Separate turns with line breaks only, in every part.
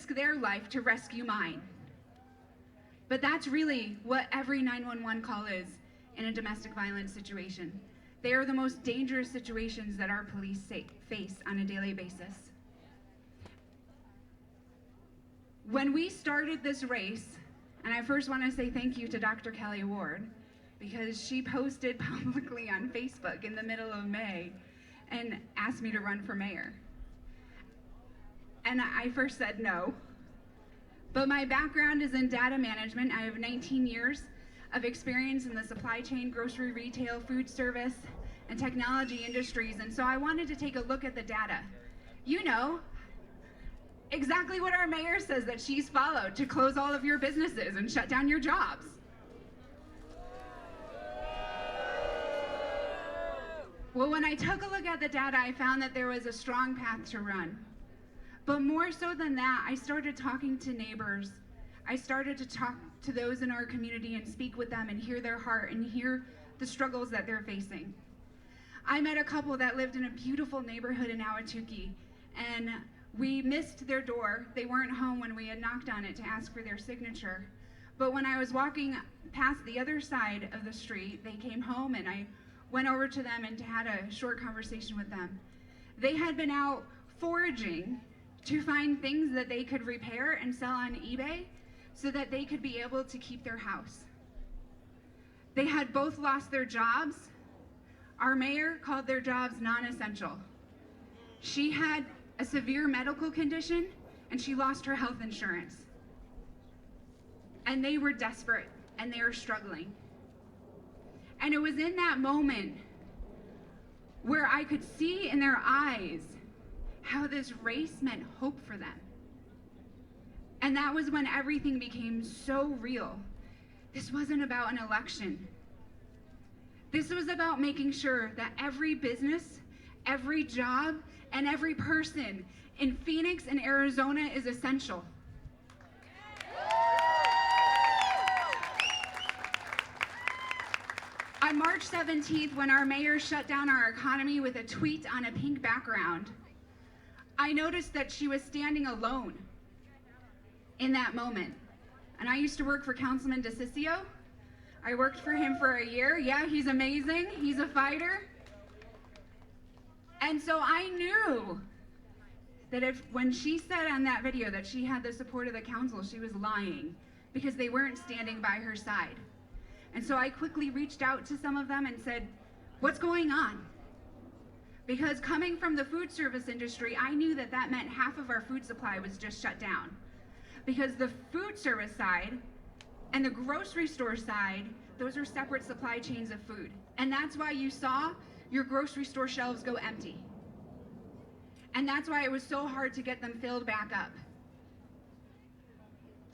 risk their life to rescue mine. But that's really what every 911 call is in a domestic violence situation. They are the most dangerous situations that our police face on a daily basis. When we started this race, and I first want to say thank you to Dr. Kelly Ward, because she posted publicly on Facebook in the middle of May and asked me to run for mayor. And I first said no. But my background is in data management. I have 19 years of experience in the supply chain, grocery retail, food service, and technology industries. And so I wanted to take a look at the data. You know, exactly what our mayor says that she's followed to close all of your businesses and shut down your jobs. Well, when I took a look at the data, I found that there was a strong path to run. But more so than that, I started talking to neighbors. I started to talk to those in our community and speak with them and hear their heart and hear the struggles that they're facing. I met a couple that lived in a beautiful neighborhood in Ahwatukee, and we missed their door. They weren't home when we had knocked on it to ask for their signature. But when I was walking past the other side of the street, they came home and I went over to them and had a short conversation with them. They had been out foraging to find things that they could repair and sell on eBay so that they could be able to keep their house. They had both lost their jobs. Our mayor called their jobs non-essential. She had a severe medical condition and she lost her health insurance. And they were desperate and they were struggling. And it was in that moment where I could see in their eyes how this race meant hope for them. And that was when everything became so real. This wasn't about an election. This was about making sure that every business, every job, and every person in Phoenix and Arizona is essential. On March 17th, when our mayor shut down our economy with a tweet on a pink background, I noticed that she was standing alone in that moment. And I used to work for Councilman DeCiccio. I worked for him for a year. Yeah, he's amazing. He's a fighter. And so I knew that when she said on that video that she had the support of the council, she was lying because they weren't standing by her side. And so I quickly reached out to some of them and said, what's going on? Because coming from the food service industry, I knew that that meant half of our food supply was just shut down. Because the food service side and the grocery store side, those are separate supply chains of food. And that's why you saw your grocery store shelves go empty. And that's why it was so hard to get them filled back up.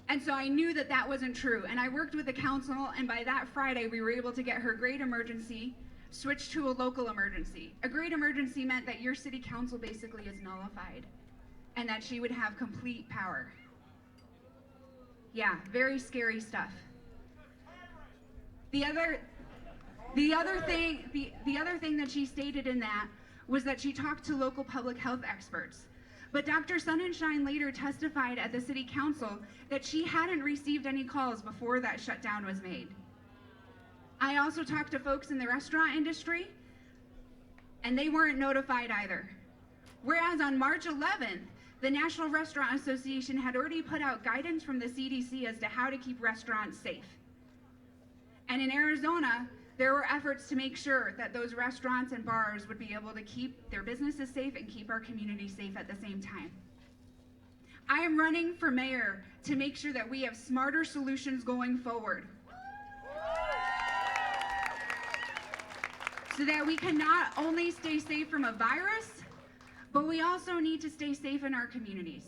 And so I knew that that wasn't true. And I worked with the council, and by that Friday, we were able to get her great emergency switched to a local emergency. A great emergency meant that your city council basically is nullified and that she would have complete power. Yeah, very scary stuff. The other thing that she stated in that was that she talked to local public health experts. But Dr. Sonnenschein later testified at the city council that she hadn't received any calls before that shutdown was made. I also talked to folks in the restaurant industry, and they weren't notified either. Whereas on March 11th, the National Restaurant Association had already put out guidance from the CDC as to how to keep restaurants safe. And in Arizona, there were efforts to make sure that those restaurants and bars would be able to keep their businesses safe and keep our community safe at the same time. I am running for mayor to make sure that we have smarter solutions going forward, so that we can not only stay safe from a virus, but we also need to stay safe in our communities.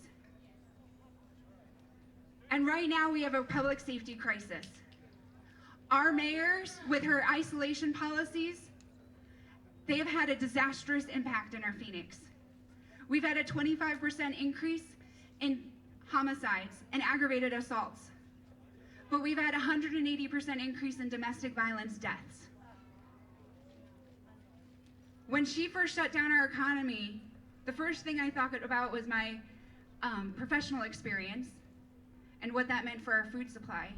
And right now we have a public safety crisis. Our mayors, with her isolation policies, they have had a disastrous impact in our Phoenix. We've had a 25% increase in homicides and aggravated assaults, but we've had a 180% increase in domestic violence deaths. When she first shut down our economy, the first thing I thought about was my professional experience and what that meant for our food supply.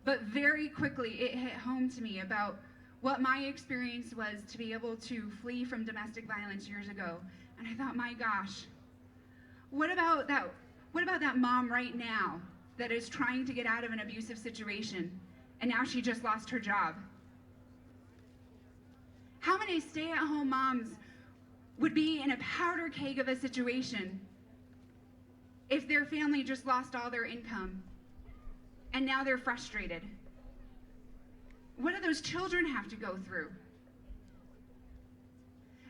But very quickly, it hit home to me about what my experience was to be able to flee from domestic violence years ago. And I thought, my gosh, what about that mom right now that is trying to get out of an abusive situation and now she just lost her job? How many stay-at-home moms would be in a powder keg of a situation if their family just lost all their income and now they're frustrated? What do those children have to go through?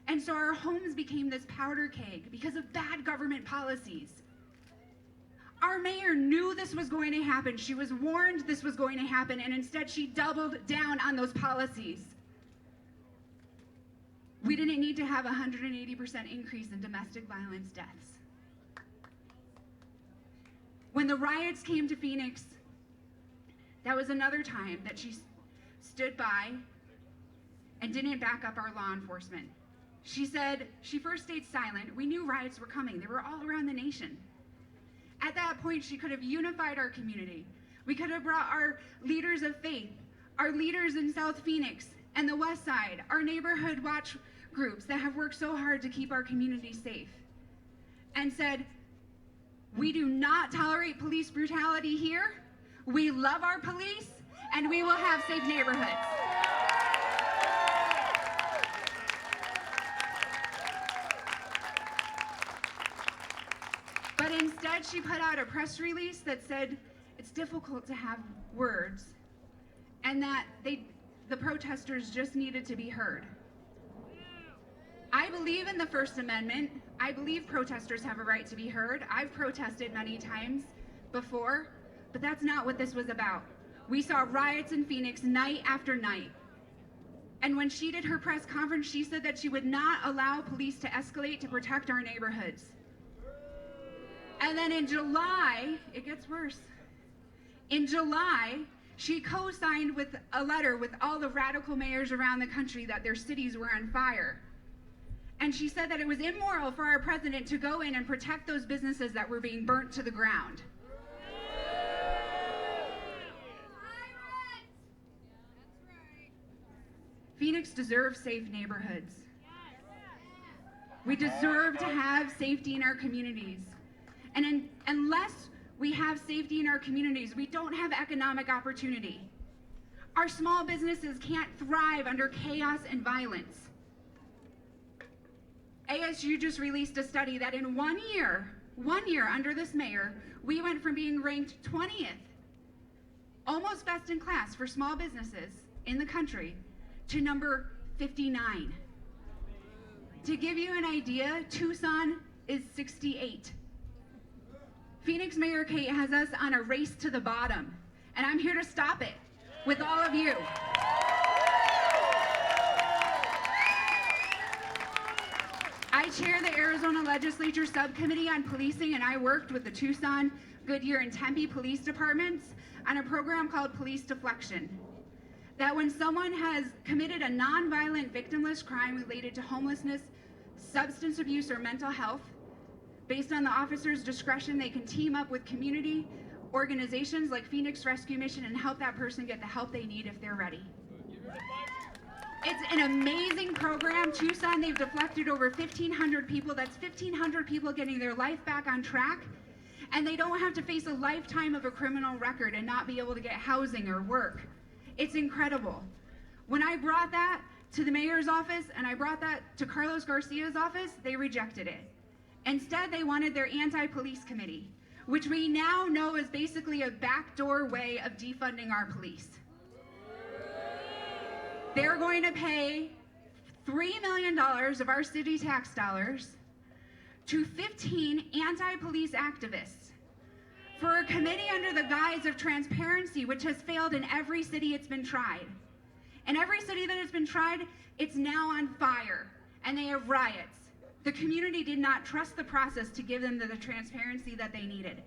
And so our homes became this powder keg because of bad government policies. Our mayor knew this was going to happen. She was warned this was going to happen, and instead she doubled down on those policies. We didn't need to have a 180% increase in domestic violence deaths. When the riots came to Phoenix, that was another time that she stood by and didn't back up our law enforcement. She said, she first stayed silent. We knew riots were coming. They were all around the nation. At that point, she could have unified our community. We could have brought our leaders of faith, our leaders in South Phoenix and the West Side, our neighborhood watch groups that have worked so hard to keep our community safe, and said, we do not tolerate police brutality here. We love our police, and we will have safe neighborhoods. But instead, she put out a press release that said it's difficult to have words and that the protesters just needed to be heard. I believe in the First Amendment. I believe protesters have a right to be heard. I've protested many times before, but that's not what this was about. We saw riots in Phoenix night after night. And when she did her press conference, she said that she would not allow police to escalate to protect our neighborhoods. And then in July, it gets worse. In July, she co-signed with a letter with all the radical mayors around the country that their cities were on fire. And she said that it was immoral for our president to go in and protect those businesses that were being burnt to the ground. Phoenix deserves safe neighborhoods. We deserve to have safety in our communities. And unless we have safety in our communities, we don't have economic opportunity. Our small businesses can't thrive under chaos and violence. ASU just released a study that in 1 year under this mayor, we went from being ranked 20th, almost best in class for small businesses in the country, to number 59. To give you an idea, Tucson is 68. Phoenix Mayor Kate has us on a race to the bottom, and I'm here to stop it with all of you. I chair the Arizona Legislature Subcommittee on Policing, and I worked with the Tucson, Goodyear, and Tempe police departments on a program called Police Deflection. That when someone has committed a nonviolent victimless crime related to homelessness, substance abuse, or mental health, based on the officer's discretion, they can team up with community organizations like Phoenix Rescue Mission and help that person get the help they need if they're ready. It's an amazing program. Tucson, they've deflected over 1,500 people. That's 1,500 people getting their life back on track, and they don't have to face a lifetime of a criminal record and not be able to get housing or work. It's incredible. When I brought that to the mayor's office and I brought that to Carlos Garcia's office, they rejected it. Instead, they wanted their anti-police committee, which we now know is basically a backdoor way of defunding our police. They're going to pay $3 million of our city tax dollars to 15 anti-police activists for a committee under the guise of transparency, which has failed in every city it's been tried. In every city that it's been tried, it's now on fire, and they have riots. The community did not trust the process to give them the transparency that they needed.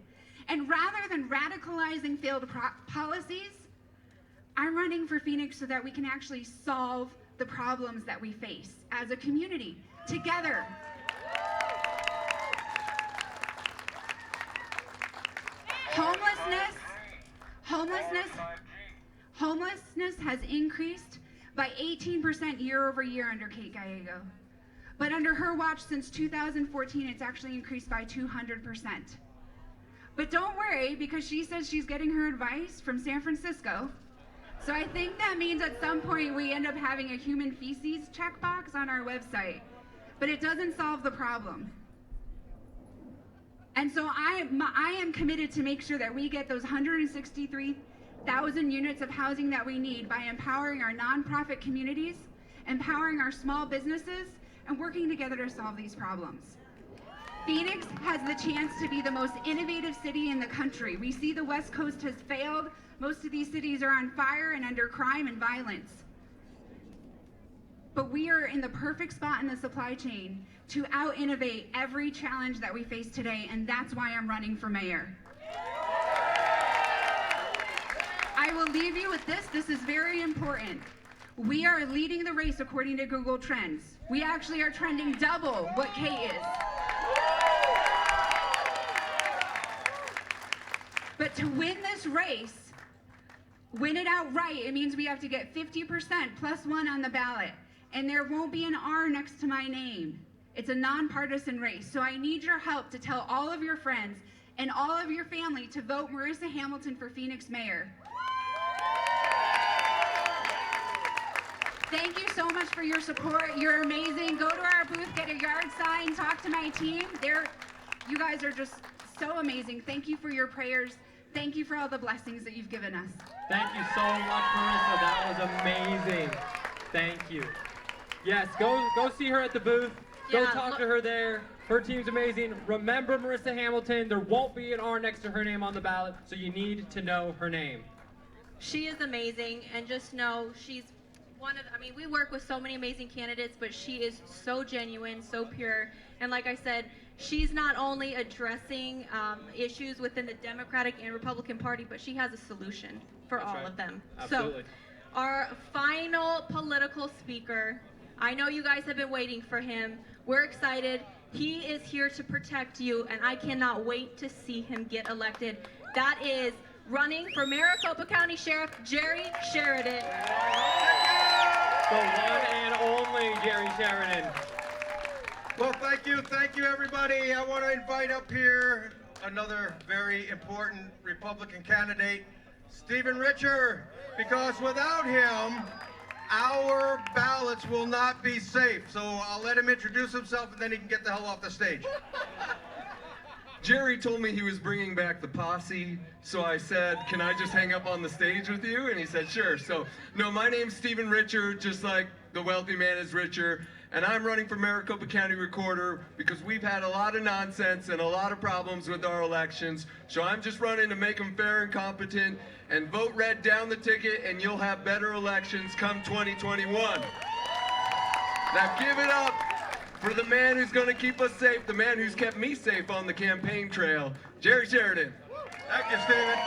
And rather than radicalizing failed policies, I'm running for Phoenix so that we can actually solve the problems that we face as a community, together. Homelessness has increased by 18% year over year under Kate Gallego. But under her watch since 2014, it's actually increased by 200%. But don't worry, because she says she's getting her advice from San Francisco. So I think that means at some point we end up having a human feces checkbox on our website. But it doesn't solve the problem. And so I am committed to make sure that we get those 163,000 units of housing that we need by empowering our nonprofit communities, empowering our small businesses, and working together to solve these problems. Phoenix has the chance to be the most innovative city in the country. We see the West Coast has failed. Most of these cities are on fire and under crime and violence. But we are in the perfect spot in the supply chain to out-innovate every challenge that we face today, and that's why I'm running for mayor. I will leave you with this. This is very important. We are leading the race according to Google Trends. We actually are trending double what Kate is. But to win this race, win it outright, it means we have to get 50% plus one on the ballot. And there won't be an R next to my name. It's a nonpartisan race. So I need your help to tell all of your friends and all of your family to vote Merissa Hamilton for Phoenix mayor. Thank you so much for your support. You're amazing. Go to our booth, get a yard sign, talk to my team. You guys are just so amazing. Thank you for your prayers. Thank you for all the blessings that you've given us.
Thank you so much, Merissa. That was amazing. Thank you. Yes, go see her at the booth. Go talk to her there. Her team's amazing. Remember Merissa Hamilton. There won't be an R next to her name on the ballot, so you need to know her name.
She is amazing, and just know she's we work with so many amazing candidates, but she is so genuine, so pure. And like I said, she's not only addressing issues within the Democratic and Republican Party, but she has a solution for all of them.
Absolutely.
So our final political speaker, I know you guys have been waiting for him. We're excited. He is here to protect you, and I cannot wait to see him get elected. That is running for Maricopa County Sheriff Jerry Sheridan.
The one and only Jerry Sheridan.
Well, thank you everybody. I want to invite up here another very important Republican candidate, Stephen Richer, because without him, our ballots will not be safe. So I'll let him introduce himself and then he can get the hell off the stage.
Jerry told me he was bringing back the posse, so I said, can I just hang up on the stage with you? And he said, sure. So, no, my name's Stephen Richer, just like the wealthy man is richer, and I'm running for Maricopa County Recorder because we've had a lot of nonsense and a lot of problems with our elections, so I'm just running to make them fair and competent, and vote red down the ticket, and you'll have better elections come 2021. Now give it up for the man who's going to keep us safe, the man who's kept me safe on the campaign trail, Jerry Sheridan.
Thank you, Stephen.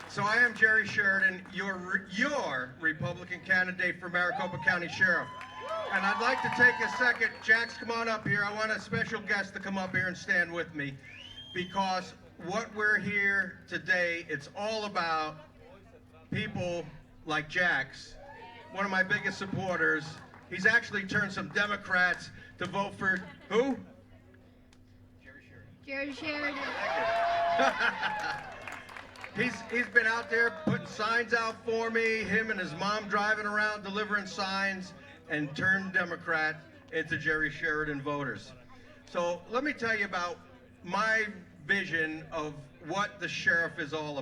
So I am Jerry Sheridan, your Republican candidate for Maricopa County Sheriff. And I'd like to take a second, Jax, come on up here. I want a special guest to come up here and stand with me, because what we're here today, it's all about people like Jax, one of my biggest supporters. He's actually turned some Democrats to vote for who?
Jerry Sheridan.
He's been out there putting signs out for me, him and his mom driving around delivering signs, and turned Democrat into Jerry Sheridan voters. So let me tell you about my vision of what the sheriff is all about.